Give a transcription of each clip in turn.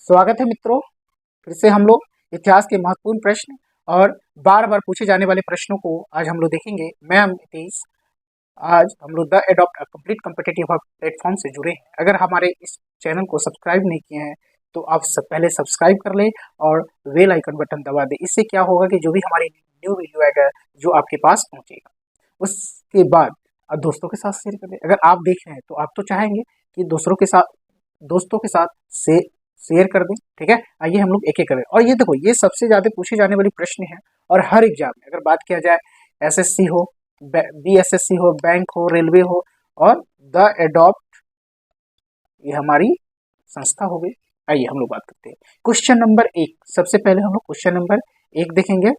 स्वागत है मित्रों। फिर से हम लोग इतिहास के महत्वपूर्ण प्रश्न और बार बार पूछे जाने वाले प्रश्नों को आज हम लोग देखेंगे। मैं नीतीश। आज हम लोग the adopt complete competitive platform से जुड़े हैं। अगर हमारे इस चैनल को सब्सक्राइब नहीं किए हैं तो आप पहले सब्सक्राइब कर लें और बेल आइकन बटन दबा दें। इससे क्या होगा कि जो भी हमारी न्यू वीडियो आएगा जो आपके पास पहुंचेगा, उसके बाद आप दोस्तों के साथ शेयर कर दें। अगर आप देख रहे हैं तो आप तो चाहेंगे कि दोस्तों के साथ से शेयर कर दें। ठीक है, आइए हम लोग एक एक करें। और ये देखो, ये सबसे ज्यादा पूछे जाने वाली प्रश्न है और हर एग्जाम में अगर बात किया जाए, एसएससी हो, बीएसएससी हो, बैंक हो, रेलवे हो, और द एडॉप्ट ये हमारी संस्था हो गई। आइए हम लोग बात करते हैं क्वेश्चन नंबर 1। सबसे पहले हम लोग क्वेश्चन नंबर 1 देखेंगे।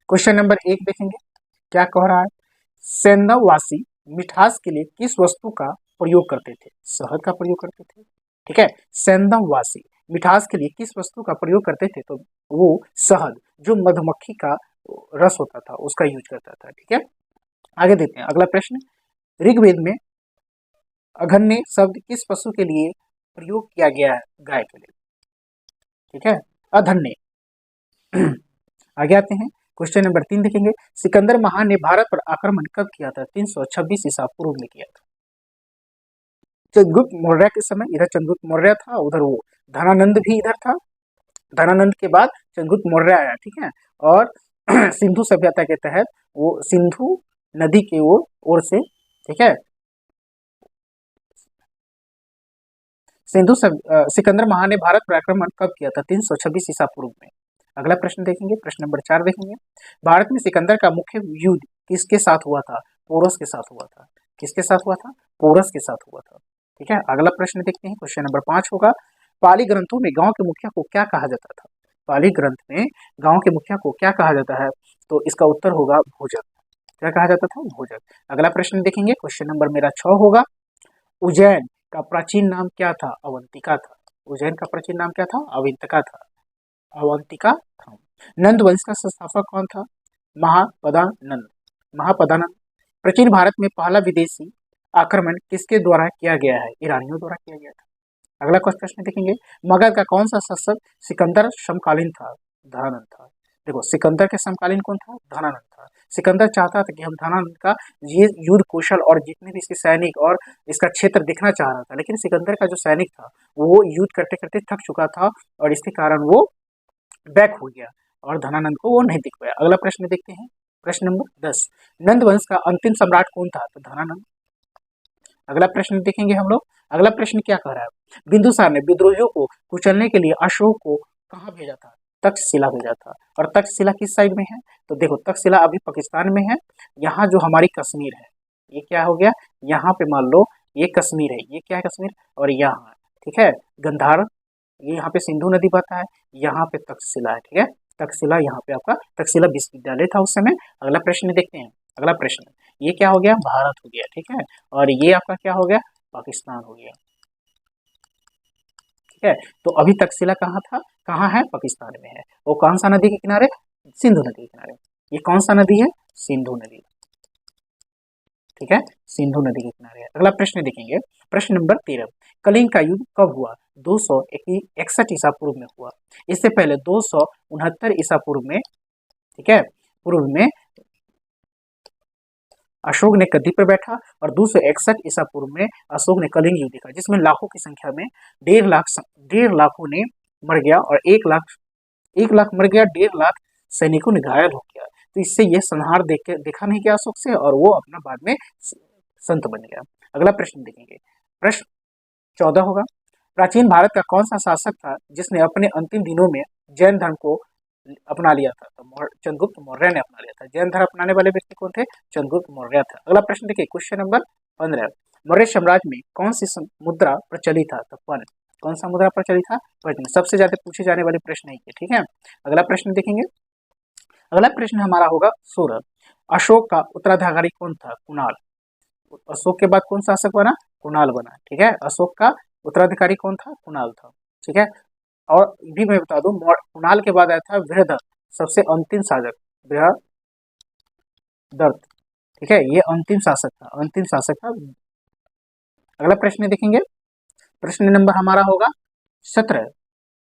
क्वेश्चन नंबर 1 देखेंगे, क्या कह रहा है। सेंधववासी मिठास के लिए किस वस्तु का प्रयोग करते थे? शहद का प्रयोग करते थे। ठीक है, सेंधववासी मिठास के लिए किस वस्तु का प्रयोग करते थे? तो वो शहद, जो मधुमक्खी का रस होता था, उसका यूज करता था। ठीक है, आगे देखते हैं अगला प्रश्न। ऋग्वेद में अघन्य शब्द किस पशु के लिए प्रयोग किया गया है? गाय के लिए। ठीक है, अधन्य। आगे आते हैं, क्वेश्चन नंबर 3 देखेंगे। सिकंदर महान ने भारत पर आक्रमण कब किया था? 326 ईसा पूर्व में किया था। चंद्रगुप्त मौर्य के समय इधर चंद्रगुप्त मौर्य था, उधर वो धनानंद भी इधर था। धनानंद के बाद चंद्रगुप्त मौर्य आया। ठीक है, और सिंधु सभ्यता के तहत वो सिंधु नदी के ओर से, ठीक है, सिकंदर महान ने भारत पर आक्रमण कब किया था? 326 ईसा पूर्व में। अगला प्रश्न देखेंगे, प्रश्न नंबर 4 देखेंगे। भारत में सिकंदर का मुख्य युद्ध किसके साथ हुआ था? पोरस के साथ हुआ था। किसके साथ हुआ था? पोरस के साथ हुआ था। ठीक है, अगला प्रश्न देखते हैं, क्वेश्चन नंबर 5 होगा। पाली ग्रंथों में गांव के मुखिया को क्या कहा जाता था? पाली ग्रंथ में गांव के मुखिया को क्या कहा जाता है? तो इसका उत्तर होगा भोजक। क्या कहा जाता था? भोजक। अगला प्रश्न देखेंगे, क्वेश्चन नंबर मेरा 6 होगा। उज्जैन का प्राचीन नाम क्या था? अवंतिका था। उज्जैन का प्राचीन नाम क्या था? अवंतिका था। अवंतिका था। नंद वंश का संस्थापक कौन था? महापदानंद। महापदानंद। प्राचीन भारत में पहला विदेशी आक्रमण किसके द्वारा किया गया है? ईरानियों द्वारा किया गया था। अगला कुछ प्रश्न देखेंगे। मगध का कौन सा शासक सिकंदर समकालीन था? धनानंद था। देखो, सिकंदर के समकालीन कौन था? धनानंद था। सिकंदर चाहता था कि हम धनानंद का ये युद्ध कौशल और जितने भी इसके सैनिक और इसका क्षेत्र देखना चाह रहा था, लेकिन सिकंदर का जो सैनिक था वो युद्ध करते करते थक चुका था और इसके कारण वो बैक हो गया और धनानंद को वो नहीं दिख पाया। अगला प्रश्न देखते हैं, प्रश्न नंबर 10। नंद वंश का अंतिम सम्राट कौन था? तो धनानंद। अगला प्रश्न देखेंगे हम लोग। अगला प्रश्न क्या कह रहा है। बिंदुसार ने विद्रोहियों को कुचलने के लिए अशोक को कहाँ भेजा था? तक्षशिला भेजा था। और तक्षशिला किस साइड में है? तो देखो, तक्षशिला अभी पाकिस्तान में है। यहाँ जो हमारी कश्मीर है, ये क्या हो गया, यहाँ पे मान लो ये कश्मीर है, ये क्या है कश्मीर, और यहाँ, ठीक है, गंधार, ये यहाँ पे सिंधु नदी बहता है, यहाँ पे तक्षशिला है। ठीक है, तक्षशिला यहाँ पे आपका तक्षशिला विश्वविद्यालय था उस समय। अगला प्रश्न देखते हैं। अगला प्रश्न, ये क्या हो गया? भारत हो गया। ठीक है, और ये आपका क्या हो गया? पाकिस्तान हो गया। ठीक है, तो अभी तक्षशिला कहाँ था? कहाँ है? पाकिस्तान में है। वो कौन सा नदी के किनारे? सिंधु नदी के किनारे। ये कौन सा नदी है? सिंधु नदी। ठीक है, सिंधु नदी के किनारे है। अगला प्रश्न देखेंगे, प्रश्न नंबर 13। कलिंग का युद्ध कब हुआ? 261 ईसा पूर्व में हुआ। इससे पहले 269 ईसा पूर्व में, ठीक है, पूर्व में अशोक ने गद्दी पर बैठा और 261 ईसा पूर्व में अशोक ने कलिंग युद्ध देखा, जिसमें लाखों की संख्या में 1.5 लाखों ने मर गया और 1 लाख मर गया, 1.5 लाख सैनिकों ने घायल हो गया। तो इससे यह संहार देखा नहीं गया अशोक से और वो अपना बाद में संत बन गया। अगला प्रश्न देखेंगे, प्रश्न 14 होगा। प्राचीन भारत का कौन सा शासक था जिसने अपने अंतिम दिनों में जैन धर्म को अपना लिया था? तो चंद्रगुप्त मौर्य ने अपना लिया था। जैन धर्म अपनाने वाले व्यक्ति कौन थे? चंद्रगुप्त मौर्य था। अगला प्रश्न देखिए, क्वेश्चन नंबर 15। मौर्य साम्राज्य में कौन सी मुद्रा प्रचलित था? तो पर्ण। कौन सा मुद्रा प्रचलित था? पर्ण। सबसे ज्यादा पूछे जाने वाले प्रश्न है। ठीक है, अगला प्रश्न देखेंगे। अगला प्रश्न हमारा होगा 16। अशोक का उत्तराधिकारी कौन था? कुणाल। अशोक के बाद कौन सा शासक बना? कुणाल बना। ठीक है, अशोक का उत्तराधिकारी कौन था? कुणाल था। ठीक है, और भी मैं बता दूं, कुणाल के बाद आया था बृहद, सबसे अंतिम शासक दर्द। ठीक है, ये अंतिम शासक था, अंतिम शासक था। अगला प्रश्न देखेंगे, प्रश्न नंबर हमारा होगा 17।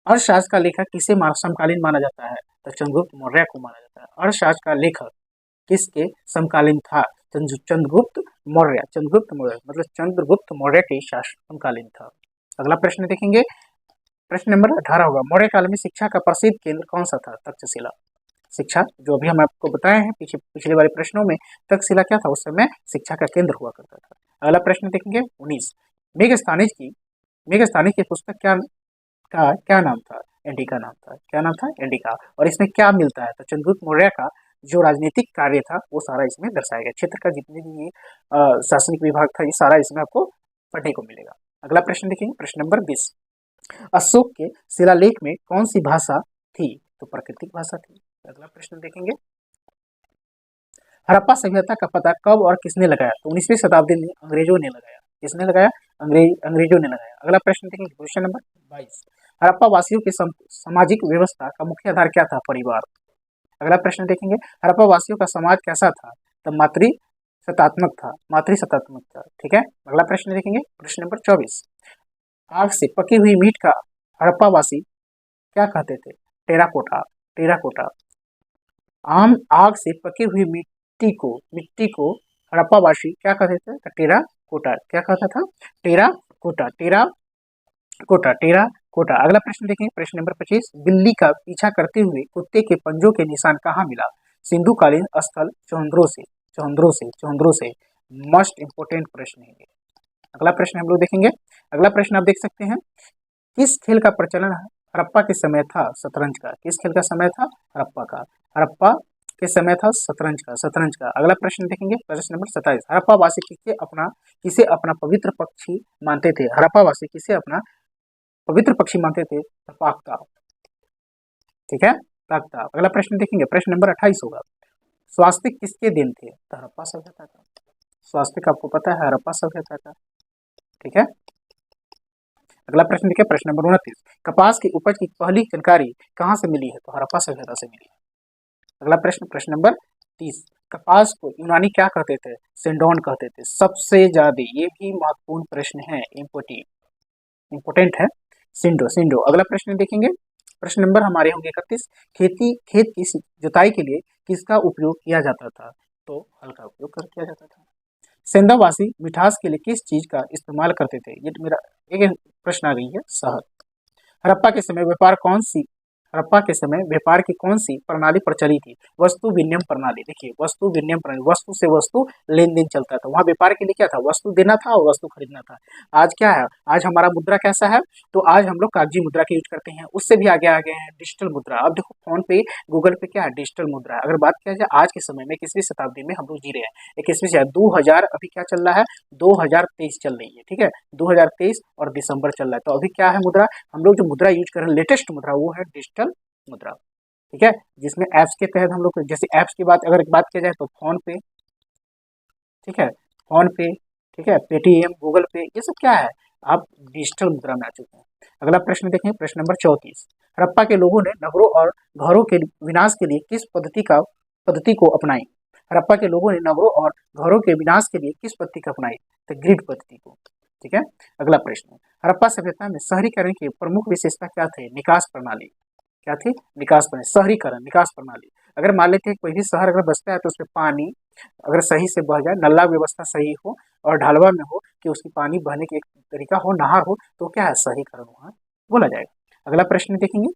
अर्थशास्त्र का लेखक किसे समकालीन माना जाता है? तो चंद्रगुप्त मौर्य को माना जाता है। अर्थशास्त्र का लेखक किसके समकालीन था? चंद्रगुप्त मौर्य, चंद्रगुप्त मौर्य मतलब चंद्रगुप्त मौर्य के शासन समकालीन था। अगला प्रश्न देखेंगे, प्रश्न नंबर 18 होगा, मौर्य काल में शिक्षा का प्रसिद्ध केंद्र कौन सा था? तक्षशिला। शिक्षा, जो अभी हम आपको बताए हैं पिछले वाले प्रश्नों में, तक्षशिला क्या था? उस समय शिक्षा का केंद्र हुआ करता था। अगला प्रश्न देखेंगे 19, मेघस्थानीज की पुस्तक क्या नाम था? एंडिका नाम था। क्या नाम था? एंडिका। और इसमें क्या मिलता है? तो चंद्रगुप्त मौर्य का जो राजनीतिक कार्य था वो सारा इसमें दर्शाया गया। क्षेत्र का जितने भी शासनिक विभाग था ये सारा इसमें आपको पढ़ने को मिलेगा। अगला प्रश्न देखेंगे, प्रश्न नंबर 20, अशोक के शिलालेख में कौन सी भाषा थी? तो प्राकृतिक भाषा थी। अगला प्रश्न देखेंगे, हड़प्पा सभ्यता का पता कब और किसने लगाया? तो 19वीं शताब्दी में अंग्रेजों ने लगाया। किसने लगाया? अंग्रेजों ने लगाया। अगला प्रश्न देखेंगे, क्वेश्चन नंबर 22, हड़प्पा वासियों की सामाजिक व्यवस्था का मुख्य आधार क्या था? परिवार। अगला प्रश्न देखेंगे, हड़प्पा वासियों का समाज कैसा था? तो मातृसत्तात्मक था, मातृसत्तात्मक था। ठीक है। अगला प्रश्न देखेंगे, प्रश्न नंबर 24, आग से पकी हुई मीट का हड़प्पा वासी क्या कहते थे? टेराकोटा। टेराकोटा। आग से पकी हुई मिट्टी को हड़प्पावासी क्या कहते थे? टेराकोटा। क्या कहता था? टेराकोटा। टेराकोटा। अगला प्रश्न देखेंगे, प्रश्न नंबर 25, बिल्ली का पीछा करते हुए कुत्ते के पंजों के निशान कहाँ मिला? सिंधुकालीन स्थल चौहंद्रो से। मोस्ट इंपोर्टेंट प्रश्न है। अगला प्रश्न हम लोग देखेंगे, अगला प्रश्न आप देख सकते हैं, किस खेल का प्रचलन हड़प्पा के समय था? शतरंज का। किस खेल का समय था? हड़प्पा का। हड़प्पा के समय था शतरंज का। अगला प्रश्न देखेंगे, प्रश्न नंबर 27, हड़प्पा वासी किसे अपना पवित्र पक्षी मानते थे? हड़प्पा वासी किसे अपना पवित्र पक्षी मानते थे? ताक। ठीक है, ताक। अगला प्रश्न देखेंगे, प्रश्न नंबर 28 होगा, स्वास्तिक किसके दिन थे? तो हड़प्पा सभ्यता का। स्वास्तिक आपको पता है हड़प्पा सभ्यता का। ठीक है। अगला प्रश्न देखिए, प्रश्न नंबर 29, कपास की उपज की पहली जानकारी कहाँ से मिली है? तो हड़प्पा सभ्यता से मिली है। अगला प्रश्न, प्रश्न नंबर 30, कपास को यूनानी क्या कहते थे? सिंडोन कहते थे। सबसे ज्यादा, ये भी महत्वपूर्ण प्रश्न है, इंपोर्टेंट है, सिंडो। अगला प्रश्न देखेंगे, प्रश्न नंबर हमारे होंगे 31, खेत की जुताई के लिए किसका उपयोग किया जाता था? तो हल का उपयोग किया जाता था। सेंधावासी मिठास के लिए किस चीज का इस्तेमाल करते थे? ये मेरा एक प्रश्न आ गई है, शहद। हड़प्पा के समय व्यापार की कौन सी प्रणाली प्रचली थी? वस्तु विनिमय प्रणाली। देखिए, वस्तु विनिमय प्रणाली, वस्तु से वस्तु लेन देन चलता था। वहाँ व्यापार के लिए क्या था? वस्तु देना था और वस्तु खरीदना था। आज क्या है? आज हमारा मुद्रा कैसा है? तो आज हम लोग कागजी मुद्रा का यूज करते हैं, उससे भी आगे आ गए हैं डिजिटल मुद्रा। अब देखो, फोन पे, गूगल पे क्या है? डिजिटल मुद्रा। अगर बात किया जाए आज के समय में, 21वीं शताब्दी में हम लोग जी रहे हैं, 21वीं 2000 अभी क्या चल रहा है? 2023 चल रही है। ठीक है, 2023 और दिसंबर चल रहा है। तो अभी क्या है मुद्रा? हम लोग जो मुद्रा यूज कर रहे हैं, लेटेस्ट मुद्रा, वो है डिजिटल मुद्रा। ठीक है, जिसमें एप्स के तहत हम लोग, जैसे एप्स की अगर बात किया जाए तो फोन पे, ठीक है, फोन पे, ठीक है, पेटीएम, गूगल पे, ये सब क्या है? आप डिजिटल मुद्रा में आ चुके हैं। अगला प्रश्न देखें, प्रश्न नंबर 34, हड़प्पा के लोगों ने नगरों और घरों के विनाश के लिए किस पद्धति को अपनाई? हड़प्पा के लोगों ने नगरों और घरों के विनाश के लिए किस पद्धति को अपनाई? तो ग्रिड पद्धति को। ठीक है। अगला प्रश्न, हड़प्पा सभ्यता में शहरीकरण की प्रमुख विशेषता क्या थे? निकास प्रणाली। क्या थी? निकास प्रणाली, शहरीकरण, निकास प्रणाली। अगर मान लेते हैं कोई भी शहर अगर बसता है तो उसमें पानी अगर सही से बह जाए, नल्ला व्यवस्था सही हो और ढालवा में हो, कि उसकी पानी बहने की एक तरीका हो, नहर हो, तो क्या है? शहरीकरण वहाँ बोला जाएगा। अगला प्रश्न देखेंगे,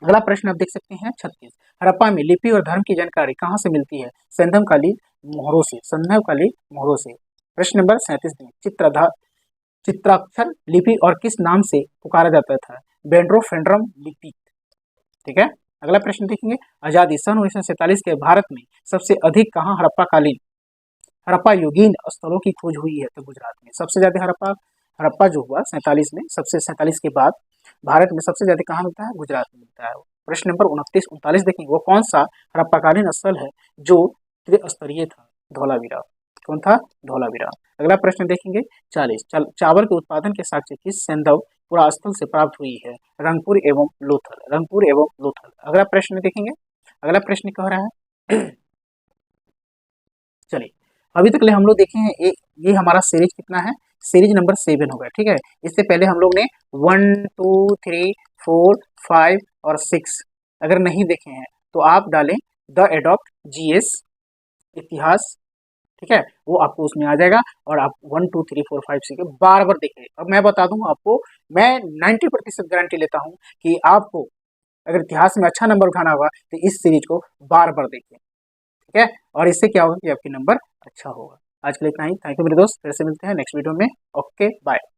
अगला प्रश्न आप देख सकते हैं 36, हड़प्पा में लिपि और धर्म की जानकारी कहाँ से मिलती है? संदमकालीन मोहरों से। प्रश्न नंबर 37, चित्राक्षर लिपि और किस नाम से पुकारा जाता था? बेंड्रोफेंड्रम लिपि। ठीक है। अगला प्रश्न देखेंगे, आजादी सन 1947 के भारत में सबसे अधिक कहाँ हड़प्पा युगीन स्थलों की खोज हुई है? तो गुजरात में सबसे ज्यादा हड़प्पा जो हुआ 47 में, सबसे 47 के बाद भारत में सबसे ज्यादा कहाँ मिलता है? गुजरात में मिलता है। प्रश्न नंबर 29-39 देखेंगे, वो कौन सा हड़प्पाकालीन स्थल है जो त्रिस्तरीय था? धौलावीरा। कौन था? धौलावीरा। अगला प्रश्न देखेंगे 40, चावल के उत्पादन के साक्ष्य किस सैंधव पुरास्थल से प्राप्त हुई है? रंगपुर एवं लोथल। अगला प्रश्न देखेंगे, अगला प्रश्न कह रहा है चलिए, अभी तक ले हम लोग देखे हैं ये हमारा सीरीज कितना है, सीरीज नंबर 7 होगा, ठीक है। इससे पहले हम लोग ने 1 2 3 4 5 और 6 अगर नहीं देखे हैं तो आप डालें द एडॉप्ट जीएस इतिहास, ठीक है, वो आपको उसमें आ जाएगा और आप 1 2 3 4 5 6 बार बार देखें। अब मैं बता दूं आपको, मैं 90% गारंटी लेता हूं कि आपको अगर इतिहास में अच्छा नंबर उठाना होगा तो इस सीरीज को बार बार देखें, ठीक है। और इससे क्या होगा कि आपके नंबर अच्छा होगा। आज के लिए इतना ही। थैंक यू मेरे दोस्त, फिर से मिलते हैं नेक्स्ट वीडियो में। Okay bye.